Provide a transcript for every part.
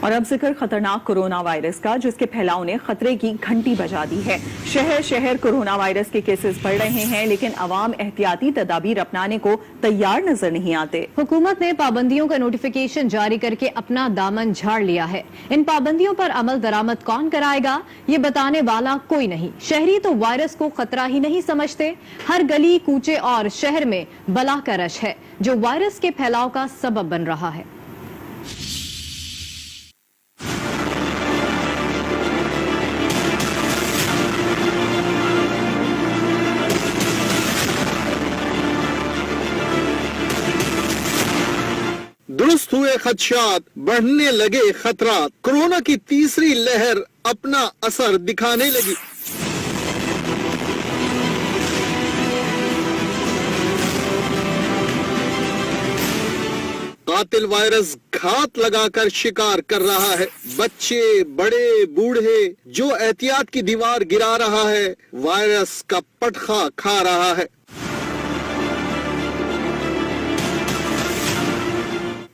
اور اب ذکر خطرناک کورونا وائرس کا، جس کے پھیلاؤ نے خطرے کی گھنٹی بجا دی ہے۔ شہر شہر کورونا وائرس کے کیسز بڑھ رہے ہیں، لیکن عوام احتیاطی تدابیر اپنانے کو تیار نظر نہیں آتے۔ حکومت نے پابندیوں کا نوٹیفیکیشن جاری کر کے اپنا دامن جھاڑ لیا ہے۔ ان پابندیوں پر عمل درآمد کون کرائے گا، یہ بتانے والا کوئی نہیں۔ شہری تو وائرس کو خطرہ ہی نہیں سمجھتے۔ ہر گلی کوچے اور شہر میں بلا کا رش ہے، جو وائرس کے پھیلاؤ کا سبب بن رہا ہے۔ درست ہوئے خدشات، بڑھنے لگے خطرات، کورونا کی تیسری لہر اپنا اثر دکھانے لگی۔ قاتل وائرس گھات لگا کر شکار کر رہا ہے۔ بچے، بڑے، بوڑھے، جو احتیاط کی دیوار گرا رہا ہے، وائرس کا پٹخا کھا رہا ہے۔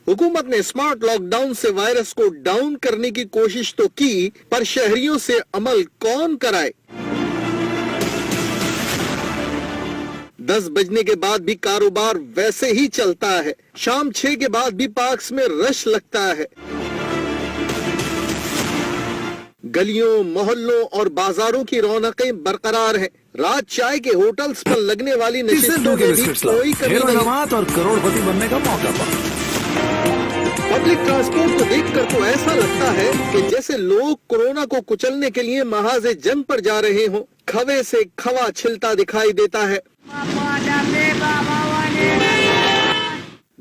حکومت نے اسمارٹ لاک ڈاؤن سے وائرس کو ڈاؤن کرنے کی کوشش تو کی، پر شہریوں سے عمل کون کرائے؟ 10 بجنے کے بعد بھی کاروبار ویسے ہی چلتا ہے، شام 6 کے بعد بھی پارکس میں رش لگتا ہے۔ گلیوں، محلوں اور بازاروں کی رونقیں برقرار ہیں۔ رات چائے کے ہوٹلز پر لگنے والی نشستوں میں بھی کوئی کمی نہیں۔ اور کروڑ پتی بننے کا موقع پا۔ پبلک ٹرانسپورٹ کو دیکھ کر تو ایسا لگتا ہے کہ جیسے لوگ کورونا کو کچلنے کے لیے محاذ جنگ پر جا رہے ہوں۔ کھوے سے کھوا چھلتا دکھائی دیتا ہے۔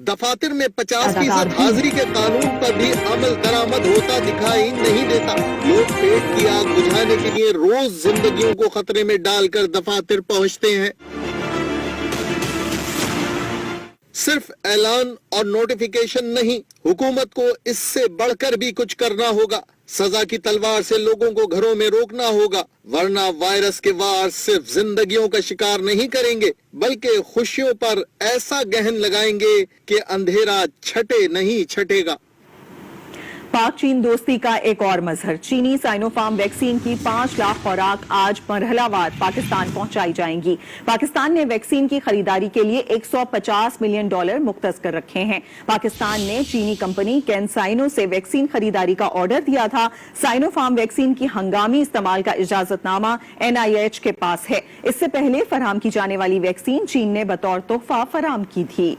دفاتر میں 50% حاضری کے قانون پر بھی عمل درآمد ہوتا دکھائی نہیں دیتا۔ لوگ پیٹ کی آگ بجھانے کے لیے روز زندگیوں کو خطرے میں ڈال کر دفاتر پہنچتے ہیں۔ صرف اعلان اور نوٹیفیکیشن نہیں، حکومت کو اس سے بڑھ کر بھی کچھ کرنا ہوگا۔ سزا کی تلوار سے لوگوں کو گھروں میں روکنا ہوگا، ورنہ وائرس کے وار صرف زندگیوں کا شکار نہیں کریں گے، بلکہ خوشیوں پر ایسا گہن لگائیں گے کہ اندھیرا چھٹے نہیں چھٹے گا۔ پاک چین دوستی کا ایک اور مظہر، چینی سائنو فارم ویکسین کی 5 لاکھ خوراک آج مرحلہ وار پاکستان پہنچائی جائیں گی۔ پاکستان نے ویکسین کی خریداری کے لیے $150 ملین مختص کر رکھے ہیں۔ پاکستان نے چینی کمپنی کین سائنو سے ویکسین خریداری کا آرڈر دیا تھا۔ سائنو فارم ویکسین کی ہنگامی استعمال کا اجازت نامہ NIH کے پاس ہے۔ اس سے پہلے فراہم کی جانے والی ویکسین چین نے بطور تحفہ فراہم کی تھی۔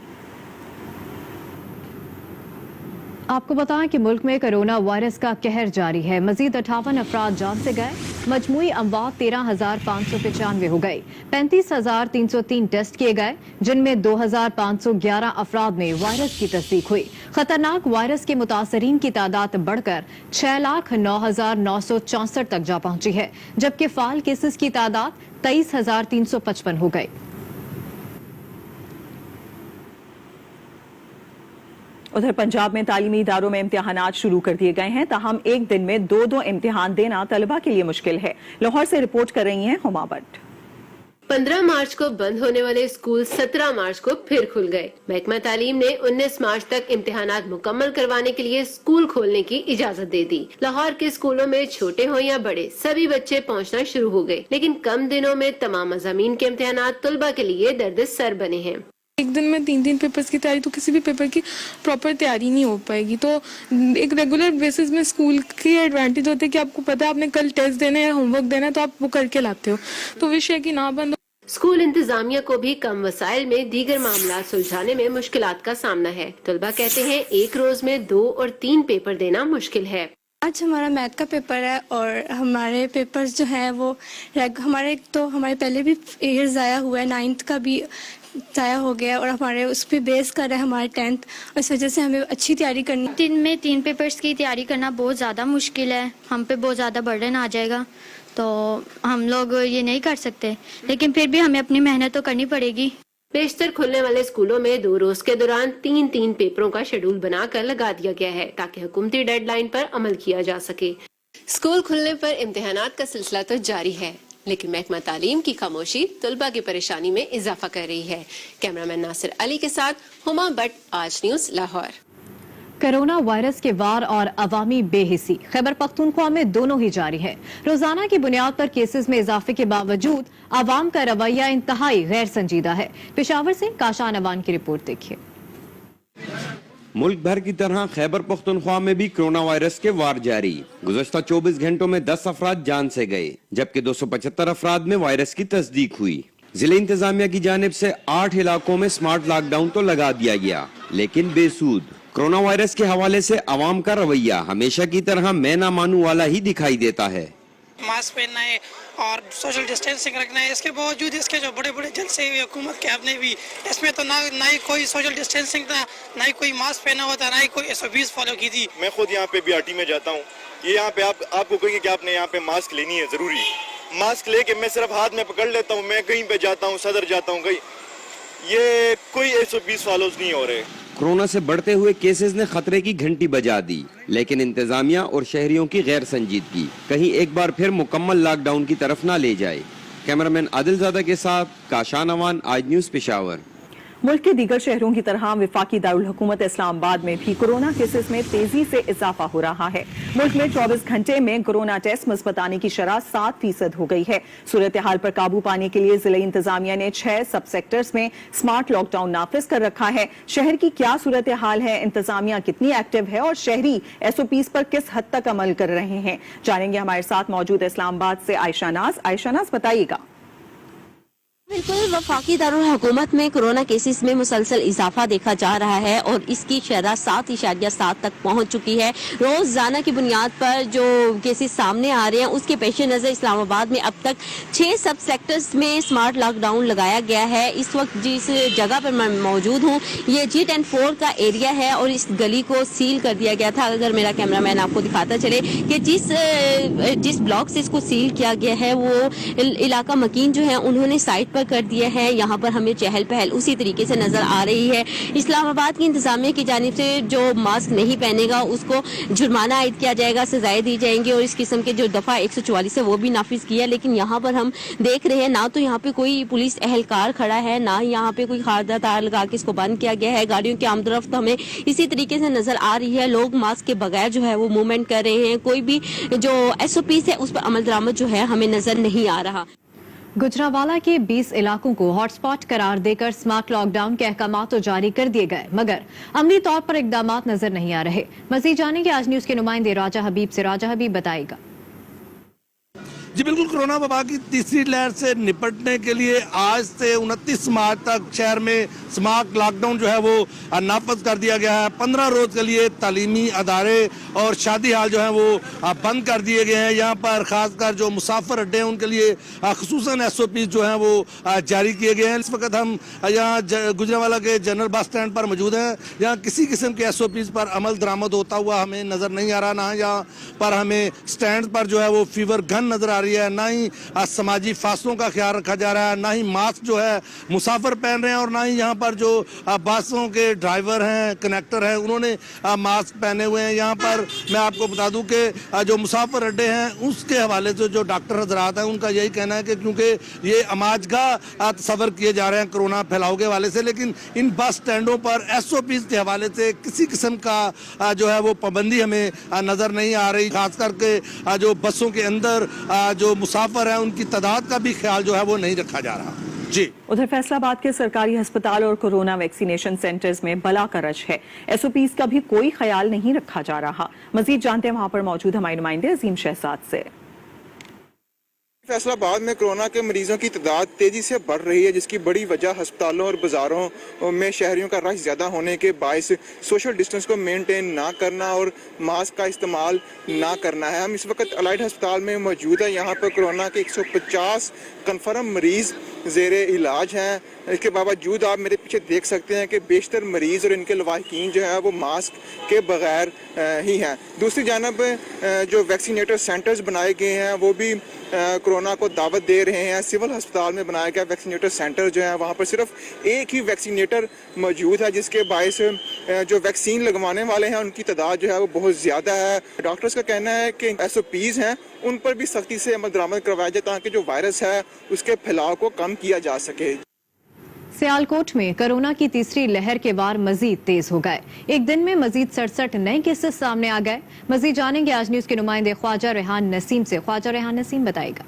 آپ کو بتائیں کہ ملک میں کرونا وائرس کا قہر جاری ہے۔ مزید 58 افراد جان سے گئے، مجموعی اموات 13,595 ہو گئی۔ 35,303 ٹیسٹ کیے گئے، جن میں 2,511 افراد میں وائرس کی تصدیق ہوئی۔ خطرناک وائرس کے متاثرین کی تعداد بڑھ کر 6,09,964 تک جا پہنچی ہے، جبکہ فعال کیسز کی تعداد 23,355 ہو گئی۔ ادھر پنجاب میں تعلیمی اداروں میں امتحانات شروع کر دیے گئے ہیں، تاہم ایک دن میں 2 امتحان دینا طلبہ کے لیے مشکل ہے۔ لاہور سے رپورٹ کر رہی ہیں ہما بٹ۔ 15 مارچ کو بند ہونے والے اسکول 17 مارچ کو پھر کھل گئے۔ محکمہ تعلیم نے 19 مارچ تک امتحانات مکمل کروانے کے لیے اسکول کھولنے کی اجازت دے دی۔ لاہور کے اسکولوں میں چھوٹے ہوں یا بڑے سبھی بچے پہنچنا شروع ہو گئے، لیکن کم دنوں میں تمام مضامین کے امتحانات طلبہ کے لیے درد سر بنے ہیں۔ ایک دن میں 3 پیپرز کی تیاری، تو کسی بھی پیپر کی پراپر تیاری نہیں ہو پائے گی۔ تو ایک ریگولر بیسس میں اسکول کی ایڈوانٹیج ہوتی ہے کہ آپ کو پتا ہے آپ نے کل ٹیسٹ دینا ہے یا ہوم ورک دینا ہے، تو آپ وہ کر کے لاتے ہو، تو وش ہے کہ نہ بند ہو۔ اسکول انتظامیہ کو بھی کم وسائل میں دیگر معاملات سلجھانے میں مشکلات کا سامنا ہے۔ طلبہ کہتے ہیں ایک روز میں 2 اور 3 پیپر دینا مشکل ہے۔ آج ہمارا میتھ کا پیپر ہے اور ہمارے پیپرز جو ہیں وہ ہمارے پہلے بھی ایئر ضائع ہوا ہے، 9th کا بھی ضائع ہو گیا اور ہمارے اس پہ بیس کر رہے ہیں ہمارے 10th، اس وجہ سے ہمیں اچھی تیاری کرنی۔ دن میں 3 پیپرز کی تیاری کرنا بہت زیادہ مشکل ہے، ہم پہ بہت زیادہ برڈن آ جائے گا، تو ہم لوگ یہ نہیں کر سکتے، لیکن پھر بھی ہمیں اپنی محنت تو کرنی پڑے گی۔ بیشتر کھلنے والے اسکولوں میں 2 روز کے دوران 3 پیپروں کا شیڈول بنا کر لگا دیا گیا ہے تاکہ حکومتی ڈیڈ لائن پر عمل کیا جا سکے۔ اسکول کھلنے پر امتحانات کا سلسلہ تو جاری ہے، لیکن محکمہ تعلیم کی خاموشی طلبہ کی پریشانی میں اضافہ کر رہی ہے۔ کیمرامین ناصر علی کے ساتھ ہما بٹ، آج نیوز، لاہور۔ कोरोना वायरस के वार और अवामी बेहिसी खैबर पख्तूनख्वा में दोनों ही जारी है। रोजाना की बुनियाद पर केसेस में इजाफे के बावजूद आवाम का रवैया इंतहाई गैर संजीदा है। पेशावर से काशान अवान की रिपोर्ट देखिए। मुल्क भर की तरह खैबर पख्तूनख्वा में भी कोरोना वायरस के वार जारी। गुज़श्ता 24 घंटों में 10 अफराद जान से गए, जबकि 275 अफराद में वायरस की तस्दीक हुई। जिला इंतजामिया की जानिब से 8 इलाकों में स्मार्ट लॉकडाउन तो लगा दिया गया, लेकिन बेसूद। कोरोना वायरस के हवाले से अवाम का रवैया हमेशा की तरह मैं ना मानू वाला ही दिखाई देता है। मास्क पहनना है और सोशल डिस्टेंसिंग रखना है, इसके बावजूद इसके जो बड़े बड़े जलसे हुए हुकूमत के आपने भी इसमें तो ना ही कोई सोशल डिस्टेंसिंग था, ना ही कोई मास्क पहना हुआ था, ना ही कोई SOPs फॉलो की थी। मैं खुद यहाँ पे BRT में जाता हूँ, ये यहाँ पे आपको कहेंगे कि आपने यहाँ पे मास्क लेनी है, जरूरी मास्क लेके मैं सिर्फ हाथ में पकड़ लेता हूँ, मैं कहीं पे जाता हूँ, सदर जाता हूँ, कहीं ये कोई SOPs फॉलोज नहीं हो रहे। कोरोना से बढ़ते हुए केसेस ने खतरे की घंटी बजा दी, लेकिन इंतजामिया और शहरियों की गैर संजीदगी कहीं एक बार फिर मुकम्मल लॉकडाउन की तरफ ना ले जाए। कैमरामैन आदिलजादा के साथ काशान अवान, आज न्यूज़ पेशावर। मुल्क के दीगर शहरों की तरह विफाकी दारुल हुकूमत इस्लामाबाद में भी कोरोना केसेस में तेजी से इजाफा हो रहा है। मुल्क में 24 घंटे में कोरोना टेस्ट मुस्बत आने की शरह 7% हो गई है। सूरत हाल पर काबू पाने के लिए जिला इंतजामिया ने 6 सब सेक्टर्स में स्मार्ट लॉकडाउन नाफिज कर रखा है। शहर की क्या सूरत हाल है, इंतजामिया कितनी एक्टिव है और शहरी SOPs पर किस हद तक अमल कर रहे हैं, जानेंगे हमारे साथ मौजूद इस्लामाबाद से आयशा नाज। बताइएगा। बिल्कुल, वफाकी दारुल हुकूमत में कोरोना केसेस में मुसलसल इजाफा देखा जा रहा है और इसकी शरह 7.7 तक पहुंच चुकी है। रोजाना की बुनियाद पर जो केसेस सामने आ रहे हैं उसके पेश नज़र इस्लामाबाद में अब तक 6 सब सेक्टर्स में स्मार्ट लॉकडाउन लगाया गया है। इस वक्त जिस जगह पर मैं मौजूद हूँ ये G10-4 का एरिया है और इस गली को सील कर दिया गया था। अगर मेरा कैमरामैन आपको दिखाता चले कि जिस ब्लॉक से इसको सील किया गया है वो इलाका मकीन जो है उन्होंने साइट पर कर दिया है। यहाँ पर हमें चहल पहल उसी तरीके से नजर आ रही है। इस्लामाबाद की इंतजामिया की जानिब से जो मास्क नहीं पहनेगा उसको जुर्माना आयद किया जाएगा, सजाएं दी जाएंगी और इस किस्म के जो दफा 144 है वो भी नाफिज किया। लेकिन यहाँ पर हम देख रहे हैं ना तो यहाँ पे कोई पुलिस एहलकार खड़ा है, ना यहाँ पे कोई खारदा तार लगा के इसको बंद किया गया है। गाड़ियों की आमदरफ्त हमें इसी तरीके से नजर आ रही है। लोग मास्क के बगैर जो है वो मूवमेंट कर रहे हैं। कोई भी जो SOPs है उस पर अमल दरामद जो है हमें नजर नहीं आ रहा। गुजरावाला के 20 इलाकों को हॉटस्पॉट करार देकर स्मार्ट लॉकडाउन के अहकाम तो जारी कर दिए गए, मगर अमली तौर पर इकदामात नजर नहीं आ रहे। मजीद जानेंगे आज न्यूज के नुमाइंदे राजा हबीब से। राजा हबीब बताएगा। जी बिल्कुल, कोरोना वबा की तीसरी लहर से निपटने के लिए आज से 29 मार्च तक शहर में स्मार्ट लॉकडाउन जो है वो नाफज कर दिया गया है। 15 रोज के लिए तालीमी अदारे और शादी हाल जो है वो बंद कर दिए गए हैं। यहाँ पर खासकर जो मुसाफिर अड्डे हैं उनके लिए खुसूसन SOPs जो हैं वो जारी किए गए हैं। इस वक्त हम यहाँ गुजरावाला के जनरल बस स्टैंड पर मौजूद हैं। यहाँ किसी किस्म के SOPs पर अमल दरामद होता हुआ हमें नजर नहीं आ रहा। ना यहाँ पर हमें स्टैंड पर जो है वो फीवर गन नजर आ रही है, ना ही समाजी फासलों का ख्याल रखा जा रहा है, ना ही मास्क जो है मुसाफिर पहन रहे हैं और ना ही यहाँ पर जो बसों के ड्राइवर हैं, कनेक्टर हैं, उन्होंने मास्क पहने हुए हैं। यहाँ पर मैं आपको बता दूं कि जो मुसाफिर अड्डे हैं उसके हवाले से जो डॉक्टर हजरात हैं उनका यही कहना है कि क्योंकि ये अमाजगाह तस्वर किए जा रहे हैं कोरोना फैलाव के हवाले से, लेकिन इन बस स्टैंडों पर SOPs के हवाले से किसी किस्म का जो है वो पाबंदी हमें नजर नहीं आ रही। खास करके जो बसों के अंदर जो मुसाफिर हैं उनकी तादाद का भी ख्याल जो है वो नहीं रखा जा रहा। जी, उधर फैसलाबाद के सरकारी अस्पताल और कोरोना वैक्सीनेशन सेंटर्स में बला करज है। SOPs का भी कोई ख्याल नहीं रखा जा रहा। मजीद जानते हैं वहां पर मौजूद हमारे नुमाइंदे अजीम शहजाद से। फैसलाबाद में कोरोना के मरीजों की तादाद तेजी से बढ़ रही है, जिसकी बड़ी वजह अस्पतालों और बाजारों में शहरियों का रश ज़्यादा होने के बायस सोशल डिस्टेंस को मेंटेन ना करना और मास्क का इस्तेमाल ना करना है। हम इस वक्त अलाइड अस्पताल में मौजूद है। यहाँ पर कोरोना के 150 कन्फर्म मरीज ज़ेरे इलाज हैं। इसके बावजूद आप मेरे पीछे देख सकते हैं कि बेशतर मरीज़ और इनके लवाहिकीन जो है वो मास्क के बगैर ही हैं। दूसरी जानब जो वैक्सीनेटर सेंटर्स बनाए गए हैं वो भी कोरोना को दावत दे रहे हैं। सिविल अस्पताल में बनाया गया वैक्सीनेटर सेंटर जो है वहाँ पर सिर्फ एक ही वैक्सीनेटर मौजूद है, जिसके बायस जो वैक्सीन लगवाने वाले हैं उनकी तादाद जो है वो बहुत ज़्यादा है। डॉक्टर्स का कहना है कि SOPs हैं उन पर भी सख्ती से अमल दरामद करवाया जाए ताकि जो वायरस है उसके फैलाव को कम किया जा सके। सियालकोट में कोरोना की तीसरी लहर के वार मजीद तेज हो गए। एक दिन में मजीद 67 नए केसेस सामने आ गए। मजीद जानेंगे आज न्यूज के नुमाइंदे ख्वाजा रेहान नसीम से। ख्वाजा रेहान नसीम बताएगा।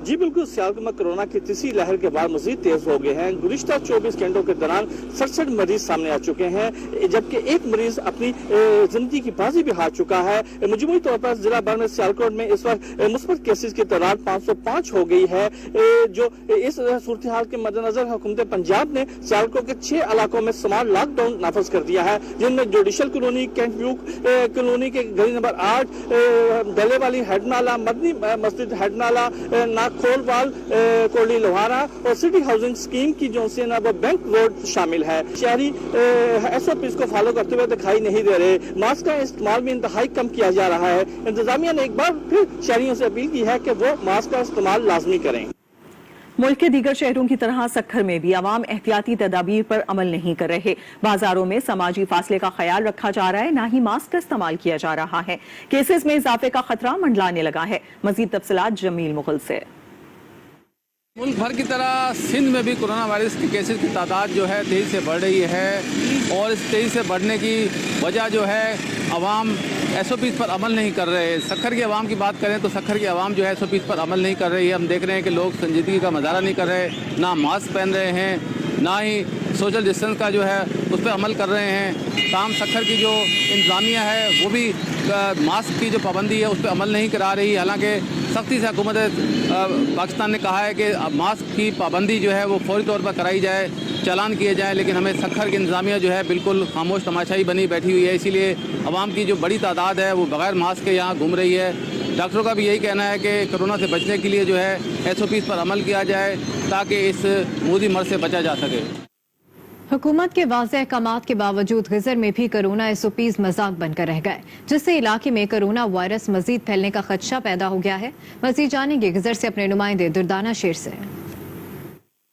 जी बिल्कुल, सियालकोट में कोरोना की तीसरी लहर के बाद मजीद तेज हो गए हैं। गुज़िश्ता 24 घंटों के दौरान 67 मरीज सामने आ चुके हैं, जबकि एक मरीज अपनी जिंदगी की बाजी भी हार चुका है। मजमूई तौर पर जिला भर में सियालकोट में इस वक्त मुस्बत केसेस की तादाद 505 हो गई है। जो इस सूरत हाल के मद्देनजर हुकूमत पंजाब ने सियालकोट के 6 इलाकों में स्मार्ट लॉकडाउन नाफज कर दिया है, जिनमें judicial colony, cantt view colony के गली नंबर 8, डले वाली हेडनाला, मदनी मस्जिद हेडनाला, खोलवाल, कोली लोहारा और सिटी हाउसिंग स्कीम की जो से ना वो बैंक रोड शामिल है। शहरी SOPs को फॉलो करते हुए दिखाई नहीं दे रहे। मास्क का इस्तेमाल भी इंतहाई कम किया जा रहा है। इंतजामिया ने एक बार फिर शहरियों से अपील की है कि वो मास्क का इस्तेमाल लाजमी करें। मुल्क के दीगर शहरों की तरह सक्खर में भी अवाम एहतियाती तदाबीर पर अमल नहीं कर रहे। बाजारों में समाजी फासले का ख्याल रखा जा रहा है, ना ही मास्क का इस्तेमाल किया जा रहा है। केसेस में इजाफे का खतरा मंडलाने लगा है। मजीद तफसीलात जमील मुगल से। मुल्क भर की तरह सिंध में भी कोरोना वायरस के केसेस की तादाद जो है तेज़ी से बढ़ रही है, और इस तेज़ी से बढ़ने की वजह जो है अवाम SOPs पर अमल नहीं कर रहे। सक्खर की आवाम की बात करें तो सक्खर की आवाम जो है SOPs पर अमल नहीं कर रही है। हम देख रहे हैं कि लोग संजीदगी का मुजाहरा नहीं कर रहे, ना मास्क पहन रहे हैं, ना ही सोशल डिस्टेंस का जो है उस पर अमल कर रहे हैं। ताम सक्खर की जो इंतजामिया है वो भी मास्क की जो पाबंदी है उस पर अमल नहीं करा रही। हालांकि सख्ती से हुकूमत पाकिस्तान ने कहा है कि मास्क की पाबंदी जो है वो फौरी तौर पर कराई जाए, चालान किए जाए, लेकिन हमें सक्खर की इंतजामिया जो है बिल्कुल खामोश तमाशाई बनी बैठी हुई है। इसीलिए आवाम की जो बड़ी तादाद है वो बगैर मास्क के यहाँ घूम रही है। डॉक्टरों का भी यही कहना है कि कोरोना से बचने के लिए जो है SOPs पर अमल किया जाए ताकि इस मोदी मर्ज से बचा जा सके। हुकूमत के वाज़ेह अहकामात के बावजूद गिज़र में भी कोरोना SOPs मजाक बनकर रह गए, जिससे इलाके में कोरोना वायरस मजीद फैलने का खदशा पैदा हो गया है। मजीद जानेंगे गिज़र से अपने नुमाइंदे दुर्दाना शेर से।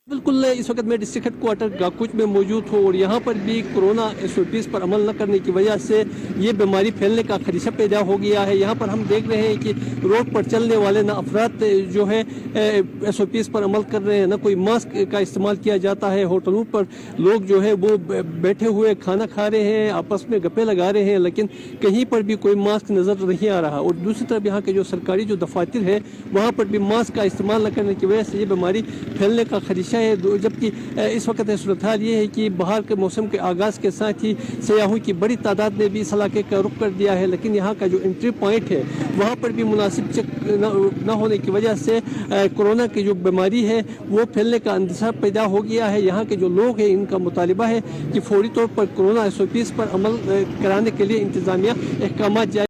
बिल्कुल, इस वक्त मैं डिस्ट्रिक्ट हेडक्वार्टर गाकुच में मौजूद हूँ और यहाँ पर भी कोरोना SOPs पर अमल न करने की वजह से ये बीमारी फैलने का खदशा पैदा हो गया है। यहाँ पर हम देख रहे हैं कि रोड पर चलने वाले ना अफराद जो है SOPs पर अमल कर रहे हैं, ना कोई मास्क का इस्तेमाल किया जाता है। होटलों पर लोग जो है वो बैठे हुए खाना खा रहे हैं, आपस में गप्पे लगा रहे हैं, लेकिन कहीं पर भी कोई मास्क नज़र नहीं आ रहा। और दूसरी तरफ यहाँ के जो सरकारी जो दफातर है वहाँ पर भी मास्क का इस्तेमाल न करने की वजह से ये बीमारी फैलने का खदशा है। जबकि इस वक्त सूरत हाल ये है कि बहार के मौसम के आगाज़ के साथ ही सयाहों की बड़ी तादाद ने भी इस इलाके का रुख कर दिया है, लेकिन यहाँ का जो एंट्री पॉइंट है वहाँ पर भी मुनासिब चेक न होने की वजह से कोरोना की जो बीमारी है वो फैलने का अंदेशा पैदा हो गया है। यहाँ के जो लोग हैं इनका मुतालिबा है कि फौरी तौर पर कोरोना SOPs पर अमल कराने के लिए इंतजामिया अहकामात जारी